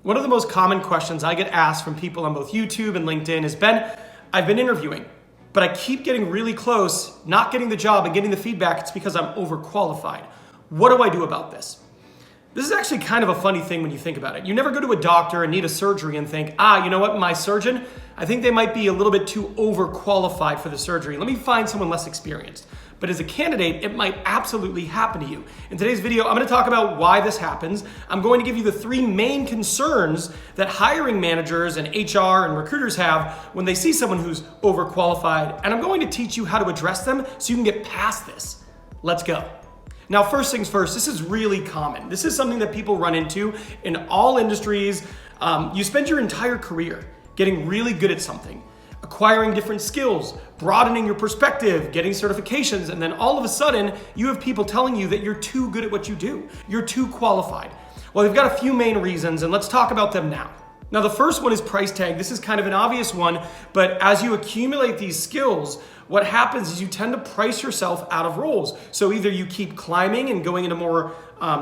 One of the most common questions I get asked from people on both YouTube and LinkedIn is, Ben, I've been interviewing, but I keep getting really close, not getting the job and getting the feedback. It's because I'm overqualified. What do I do about this? This is actually kind of a funny thing when you think about it. You never go to a doctor and need a surgery and think, you know what, my surgeon, I think they might be a little bit too overqualified for the surgery. Let me find someone less experienced. But as a candidate, it might absolutely happen to you. In today's video, I'm gonna talk about why this happens. I'm going to give you the 3 main concerns that hiring managers and HR and recruiters have when they see someone who's overqualified, and I'm going to teach you how to address them so you can get past this. Let's go. Now, first things first, this is really common. This is something that people run into in all industries. You spend your entire career getting really good at something, acquiring different skills, broadening your perspective, getting certifications, and then all of a sudden, you have people telling you that you're too good at what you do. You're too qualified. Well, they've got a few main reasons, and let's talk about them now. Now, the first one is price tag. This is kind of an obvious one, but as you accumulate these skills, what happens is you tend to price yourself out of roles. So either you keep climbing and going into more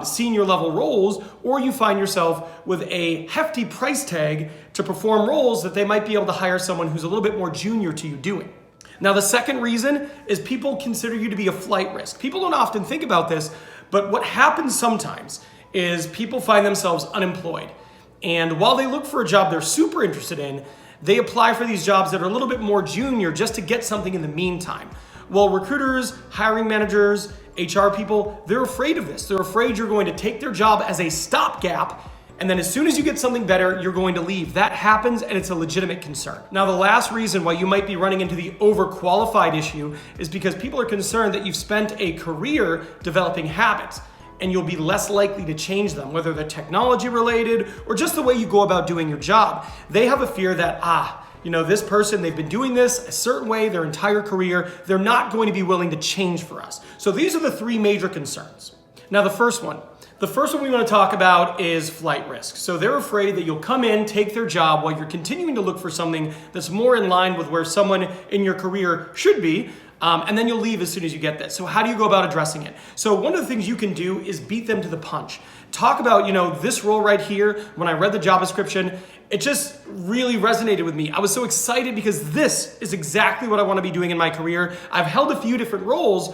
senior level roles, or you find yourself with a hefty price tag to perform roles that they might be able to hire someone who's a little bit more junior to you doing. Now, the second reason is people consider you to be a flight risk. People don't often think about this, but what happens sometimes is people find themselves unemployed. And while they look for a job they're super interested in, they apply for these jobs that are a little bit more junior just to get something in the meantime. Well, recruiters, hiring managers, HR people, they're afraid of this. They're afraid you're going to take their job as a stopgap, and then as soon as you get something better, you're going to leave. That happens, and it's a legitimate concern. Now, the last reason why you might be running into the overqualified issue is because people are concerned that you've spent a career developing habits, and you'll be less likely to change them, whether they're technology related or just the way you go about doing your job. They have a fear that, this person, they've been doing this a certain way their entire career. They're not going to be willing to change for us. So these are the 3 major concerns. Now, the first one we want to talk about is flight risk. So they're afraid that you'll come in, take their job while you're continuing to look for something that's more in line with where someone in your career should be. And then you'll leave as soon as you get this. So how do you go about addressing it? So one of the things you can do is beat them to the punch. Talk about, this role right here. When I read the job description, it just really resonated with me. I was so excited because this is exactly what I want to be doing in my career. I've held a few different roles,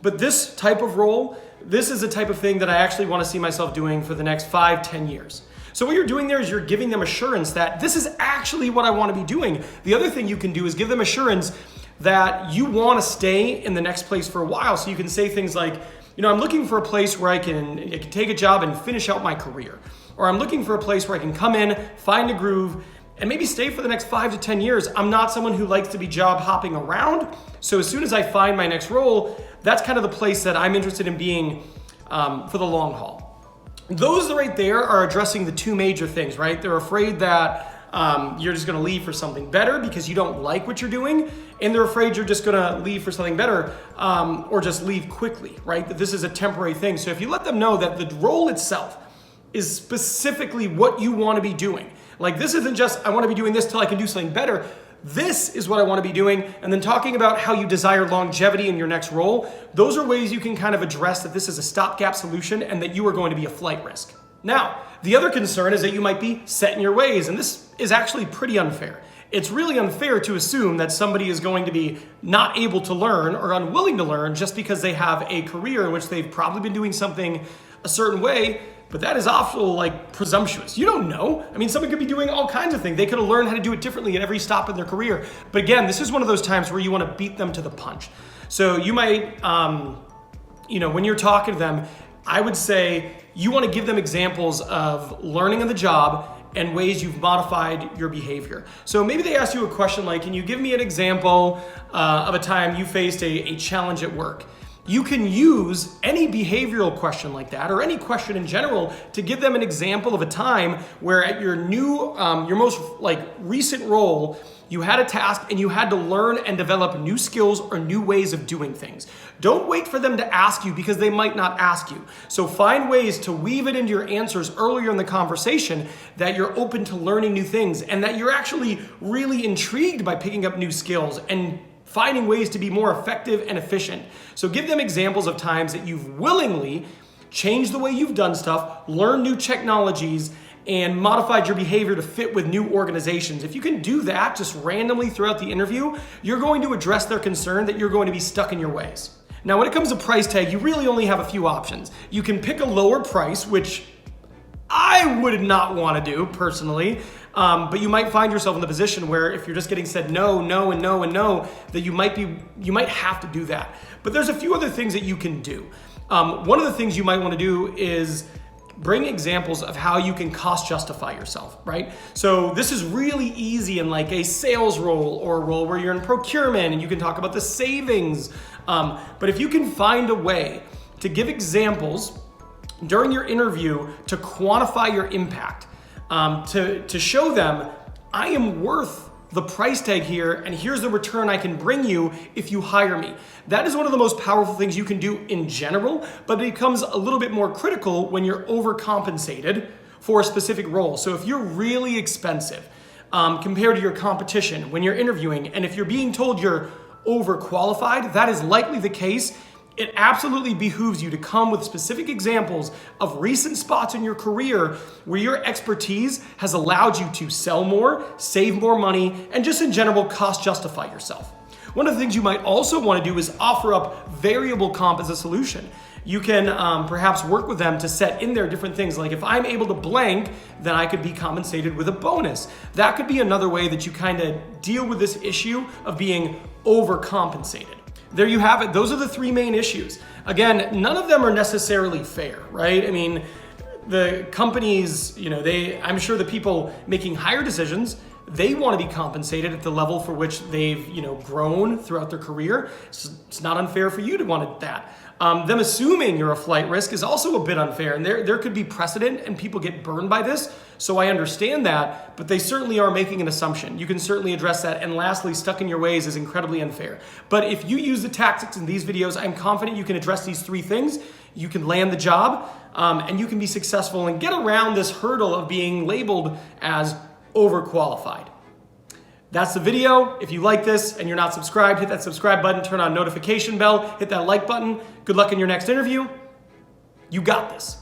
but this type of role, this is the type of thing that I actually want to see myself doing for the next 5-10 years. So what you're doing there is you're giving them assurance that this is actually what I want to be doing. The other thing you can do is give them assurance that you want to stay in the next place for a while. So you can say things like, I'm looking for a place where I can take a job and finish out my career. Or I'm looking for a place where I can come in, find a groove, and maybe stay for the next 5 to 10 years. I'm not someone who likes to be job hopping around. So as soon as I find my next role, that's kind of the place that I'm interested in being for the long haul. Those right there are addressing the 2 major things, right? They're afraid that you're just gonna leave for something better because you don't like what you're doing, and they're afraid you're just gonna leave for something better or just leave quickly, right? That this is a temporary thing. So if you let them know that the role itself is specifically what you wanna be doing, like this isn't just, I wanna be doing this till I can do something better. This is what I wanna be doing, and then talking about how you desire longevity in your next role, those are ways you can kind of address that this is a stopgap solution and that you are going to be a flight risk. Now, the other concern is that you might be set in your ways, and this is actually pretty unfair. It's really unfair to assume that somebody is going to be not able to learn or unwilling to learn just because they have a career in which they've probably been doing something a certain way, but that is also presumptuous. You don't know. I mean, someone could be doing all kinds of things. They could have learned how to do it differently at every stop in their career. But again, this is one of those times where you want to beat them to the punch. So you might, when you're talking to them, I would say you want to give them examples of learning on the job and ways you've modified your behavior. So maybe they ask you a question like, can you give me an example of a time you faced a challenge at work? You can use any behavioral question like that, or any question in general, to give them an example of a time where at your most recent role, you had a task and you had to learn and develop new skills or new ways of doing things. Don't wait for them to ask you because they might not ask you. So find ways to weave it into your answers earlier in the conversation that you're open to learning new things and that you're actually really intrigued by picking up new skills and finding ways to be more effective and efficient. So give them examples of times that you've willingly changed the way you've done stuff, learned new technologies, and modified your behavior to fit with new organizations. If you can do that just randomly throughout the interview, you're going to address their concern that you're going to be stuck in your ways. Now, when it comes to price tag, you really only have a few options. You can pick a lower price, which I would not want to do personally, but you might find yourself in the position where if you're just getting said no, no, and no, and no, that you might have to do that. But there's a few other things that you can do. One of the things you might want to do is bring examples of how you can cost justify yourself, right? So this is really easy in like a sales role or a role where you're in procurement and you can talk about the savings. But if you can find a way to give examples during your interview to quantify your impact, to show them, I am worth the price tag here, and here's the return I can bring you if you hire me. That is one of the most powerful things you can do in general, but it becomes a little bit more critical when you're overcompensated for a specific role. So if you're really expensive compared to your competition when you're interviewing, and if you're being told you're overqualified, that is likely the case. It absolutely behooves you to come with specific examples of recent spots in your career where your expertise has allowed you to sell more, save more money, and just in general cost justify yourself. One of the things you might also want to do is offer up variable comp as a solution. You can perhaps work with them to set in there different things. Like if I'm able to blank, then I could be compensated with a bonus. That could be another way that you kind of deal with this issue of being overcompensated. There you have it. Those are the three main issues. Again, none of them are necessarily fair, right? I mean, the companies, I'm sure the people making higher decisions, they want to be compensated at the level for which they've, grown throughout their career. It's not unfair for you to want that. Them assuming you're a flight risk is also a bit unfair, and there could be precedent and people get burned by this. So I understand that, but they certainly are making an assumption. You can certainly address that. And lastly, stuck in your ways is incredibly unfair. But if you use the tactics in these videos, I'm confident you can address these three things. You can land the job, and you can be successful and get around this hurdle of being labeled as overqualified. That's the video. If you like this and you're not subscribed, hit that subscribe button, turn on notification bell, hit that like button. Good luck in your next interview. You got this.